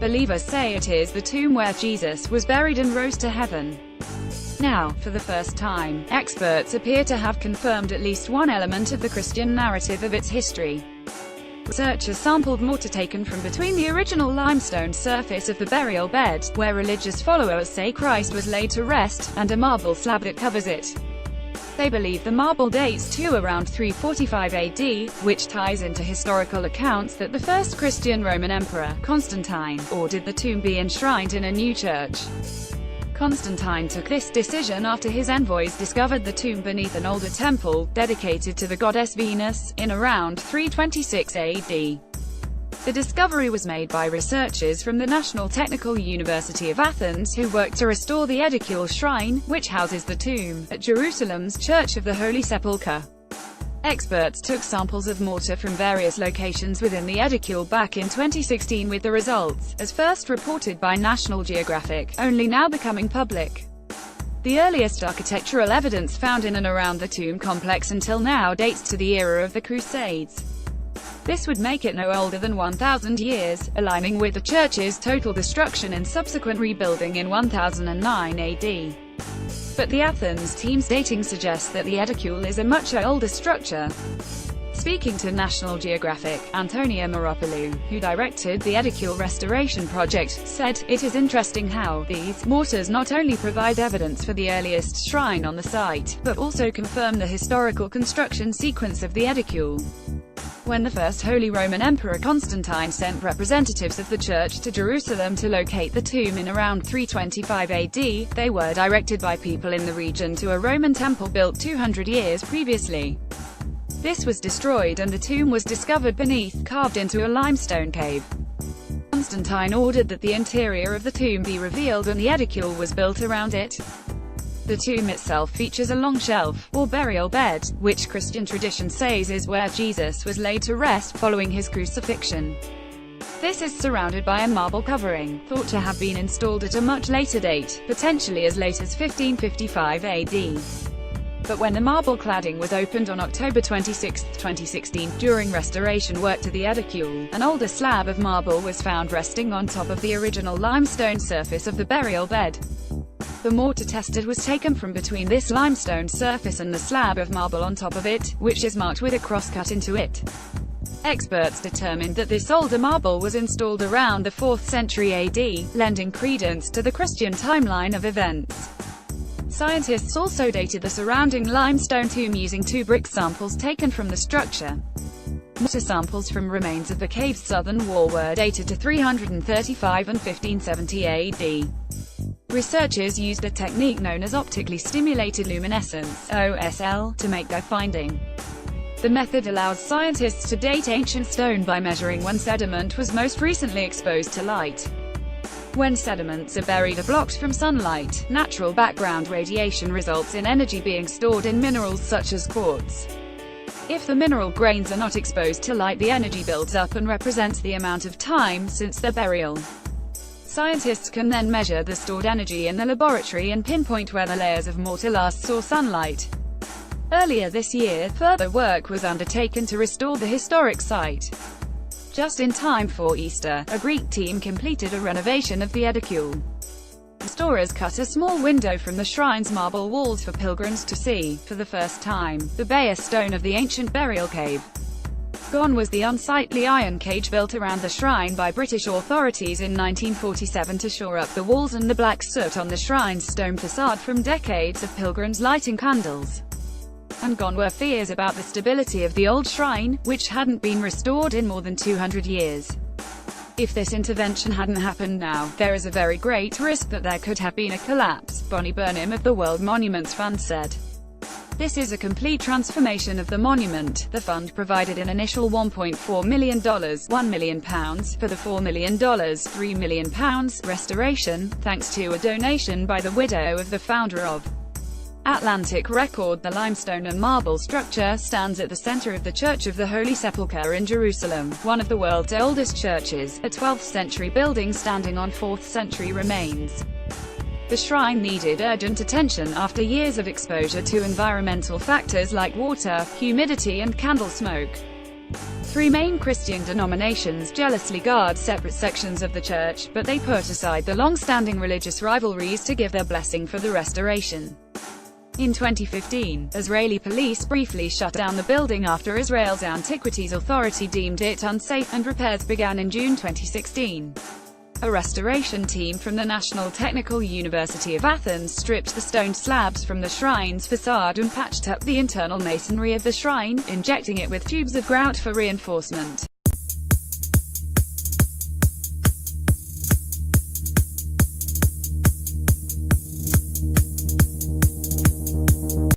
Believers say it is the tomb where Jesus was buried and rose to heaven. Now, for the first time, experts appear to have confirmed at least one element of the Christian narrative of its history. Researchers sampled mortar taken from between the original limestone surface of the burial bed, where religious followers say Christ was laid to rest, and a marble slab that covers it. They believe the marble dates to around 345 AD, which ties into historical accounts that the first Christian Roman emperor, Constantine, ordered the tomb be enshrined in a new church. Constantine took this decision after his envoys discovered the tomb beneath an older temple, dedicated to the goddess Venus, in around 326 AD. The discovery was made by researchers from the National Technical University of Athens who worked to restore the Edicule Shrine, which houses the tomb, at Jerusalem's Church of the Holy Sepulchre. Experts took samples of mortar from various locations within the Edicule back in 2016 with the results, as first reported by National Geographic, only now becoming public. The earliest architectural evidence found in and around the tomb complex until now dates to the era of the Crusades. This would make it no older than 1,000 years, aligning with the church's total destruction and subsequent rebuilding in 1009 AD. But the Athens team's dating suggests that the Edicule is a much older structure. Speaking to National Geographic, Antonia Maropoulou, who directed the Edicule restoration project, said, "It is interesting how these mortars not only provide evidence for the earliest shrine on the site, but also confirm the historical construction sequence of the Edicule." When the first Holy Roman Emperor Constantine sent representatives of the church to Jerusalem to locate the tomb in around 325 AD, they were directed by people in the region to a Roman temple built 200 years previously. This was destroyed and the tomb was discovered beneath, carved into a limestone cave. Constantine ordered that the interior of the tomb be revealed and the Edicule was built around it. The tomb itself features a long shelf, or burial bed, which Christian tradition says is where Jesus was laid to rest, following his crucifixion. This is surrounded by a marble covering, thought to have been installed at a much later date, potentially as late as 1555 AD. But when the marble cladding was opened on October 26, 2016, during restoration work to the Edicule, an older slab of marble was found resting on top of the original limestone surface of the burial bed. The mortar tested was taken from between this limestone surface and the slab of marble on top of it, which is marked with a cross cut into it. Experts determined that this older marble was installed around the 4th century AD, lending credence to the Christian timeline of events. Scientists also dated the surrounding limestone tomb using 2 brick samples taken from the structure. Mortar samples from remains of the cave's southern wall were dated to 335 and 1570 AD. Researchers used a technique known as optically stimulated luminescence (OSL) to make their finding. The method allows scientists to date ancient stone by measuring when sediment was most recently exposed to light. When sediments are buried or blocked from sunlight, natural background radiation results in energy being stored in minerals such as quartz. If the mineral grains are not exposed to light, the energy builds up and represents the amount of time since their burial. Scientists can then measure the stored energy in the laboratory and pinpoint where the layers of mortar last saw sunlight. Earlier this year, further work was undertaken to restore the historic site. Just in time for Easter, a Greek team completed a renovation of the Edicule. Restorers cut a small window from the shrine's marble walls for pilgrims to see, for the first time, the bare stone of the ancient burial cave. Gone was the unsightly iron cage built around the shrine by British authorities in 1947 to shore up the walls and the black soot on the shrine's stone facade from decades of pilgrims lighting candles. And gone were fears about the stability of the old shrine, which hadn't been restored in more than 200 years. If this intervention hadn't happened now, there is a very great risk that there could have been a collapse, Bonnie Burnham of the World Monuments Fund said. This is a complete transformation of the monument. The fund provided an initial $1.4 million £1 million for the $4 million £3 million restoration, thanks to a donation by the widow of the founder of Atlantic Record. The limestone and marble structure stands at the center of the Church of the Holy Sepulchre in Jerusalem, one of the world's oldest churches, a 12th century building standing on 4th century remains. The shrine needed urgent attention after years of exposure to environmental factors like water, humidity and candle smoke. Three main Christian denominations jealously guard separate sections of the church, but they put aside the long-standing religious rivalries to give their blessing for the restoration. In 2015, Israeli police briefly shut down the building after Israel's Antiquities Authority deemed it unsafe, and repairs began in June 2016. A restoration team from the National Technical University of Athens stripped the stone slabs from the shrine's facade and patched up the internal masonry of the shrine, injecting it with tubes of grout for reinforcement.